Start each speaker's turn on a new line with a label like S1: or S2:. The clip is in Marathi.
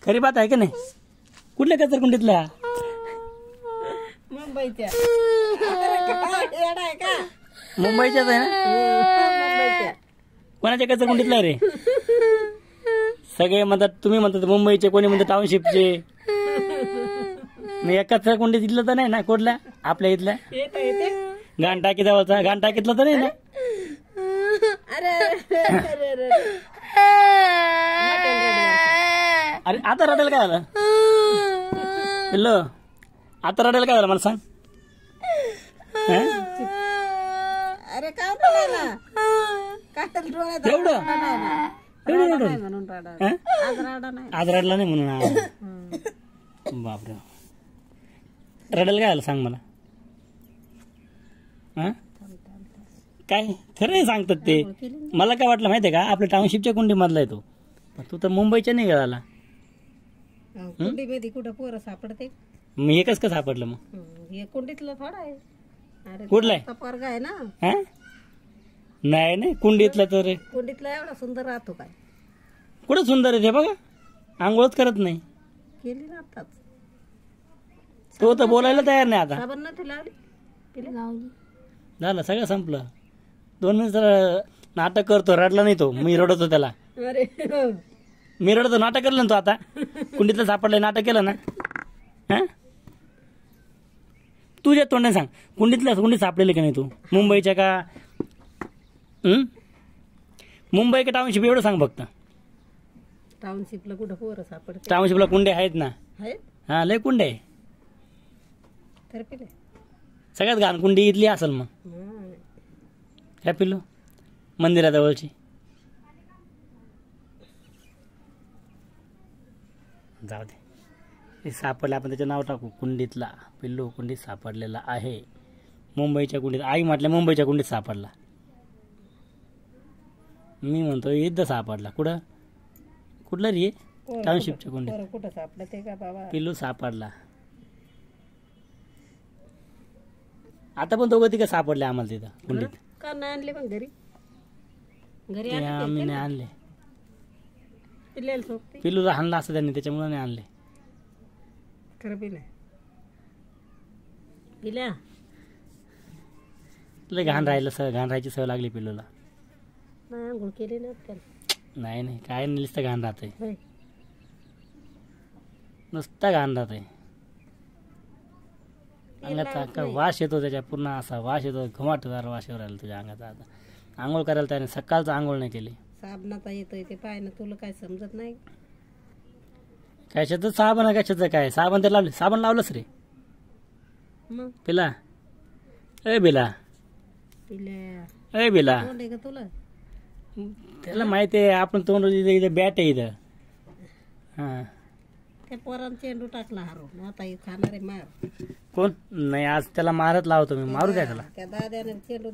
S1: खरी बात आहे का नाही? कुठल्या कचरकुंडीतला?
S2: मुंबईच्या.
S1: मुंबईच्याच आहे ना?
S2: मुंबईच्या.
S1: कोणाच्या कचरकुंडीतला रे? सगळे म्हणतात, तुम्ही म्हणतात मुंबईचे, कोणी म्हणतात टाउनशिपचे. एका कचरकुंडीत इथलं तर नाही ना? कुठल्या आपल्या इथल्या घाणटाकी जवळचा घाणटाकीतलं तर नाही ना? अरे आता रडायला काय झालं? हॅलो, आता रडायला काय झालं मला सांग?
S2: अरे काय बोलायला? काय डोळ्यात
S1: एवढं एवढं
S2: म्हणून राडा.
S1: हं?
S2: आज राडा नाही.
S1: आज रडला नाही म्हणून. बापरे, रडायला काय झालं सांग मला? हं? काय खरं नाही सांगतात ते. मला काय वाटलं माहितीये का, आपल्या टाउनशिपच्या कुंडीमधला आहे तो. पण तू तर मुंबईच्या नाही झाला.
S2: कुंडीमध्ये कुठं पोरं सापडते?
S1: मी हे कसं सापडलं मग?
S2: हे कुंडीतलं थोडा आहे. अरे
S1: कुठलं आहे?
S2: तो पोरगा आहे ना.
S1: हं? नाही नाही, कुंडीतला तर
S2: कुंडीतला एवढा सुंदर राहतो काय?
S1: कुठं सुंदर आहे ते बघा, आंघोळच करत नाही.
S2: केली ना आताच.
S1: तो तर बोलायला तयार नाही आता.
S2: साबण नव्हती लावली? तिला लावली.
S1: झालं, सगळं संपलं. 2 मिनिट नाटक करतो, रडला नाही तो. मी रडतो त्याला.
S2: अरे
S1: मी रडतो, नाटक केलं ना तो. आता कुंडीतलं सापडलंय, नाटक केलं ना? हा, तुझ्या तोंडाने सांग, कुंडीत सापडले का नाही तू? मुंबईच्या का मुंबई का टाउनशिप, एवढं सांग फक्त.
S2: टाउनशिपला कुठं पोरं सापडते?
S1: टाउनशिपला कुंडे आहेत ना?
S2: आहेत
S1: हा, लय कुंडे आहे.
S2: तर पिले.
S1: सगळ्यात घाण कुंडी इथली असेल मग. काय पिल्लू? मंदिराजवळची. जाऊ दे, हे सापडलं, आपण त्याचं नाव टाकू, कुंडीतला पिल्लू कुंडीत सापडलेला आहे. मुंबईच्या कुंडीत. आई म्हटल्या मुंबईच्या कुंडीत सापडला. मी म्हणतो इथं सापडला. कुठं? कुठलं रे? टाउनशिपच्या कुंडीत.
S2: पोरं कुठं सापडते का बाबा?
S1: पिल्लू सापडला. आता पण दोघं तिघं सापडले आम्हाला तिथं कुंडीत.
S2: का नाही आणले मग घरी? घरी
S1: ते आम्ही नाही आणले.
S2: पिल्ल्याला सोबते.
S1: पिल्लूला हाणला असं त्यांनी, त्याच्यामुळे नाही आणले.
S2: खरं पिल्या. पिल्या
S1: लय घाण राहिलं, घाण राहायची सवय लागली पिल्लूला.
S2: नाही आंघोळ केली ना त्याला.
S1: नाही नाही, काय नुसतं घाण राहतंय,
S2: होय.
S1: नुसतं घाण राहतंय. अंगाचा का वास येतो त्याच्या, पूर्ण असा वास येतो, घुमाटदार वास येऊ राहिला तुझ्या अंगाचा. आता आंघोळ करायला त्याने सकाळचं आंघोळ नाही केली.
S2: साबणाचा येतोय ते पाय ना, तुला काय समजत नाही?
S1: कशाचं साबण आहे, कशाचं काय? साबण तर लावले, साबण लावलंच रे.
S2: मग
S1: पिला ए बिला,
S2: पिल्या
S1: ए बिला,
S2: तोंड आहे का तुला?
S1: त्याला माहिती आहे आपण तोंड इथं बॅट आहे इथं. हां,
S2: त्या पोरानं चेंडू टाकला हरवून, आता हे खाणारे मार.
S1: कोण नाही, आज त्याला मारत लावतो मी. मारू द्या त्याला.
S2: त्या दाद्याने चेंडू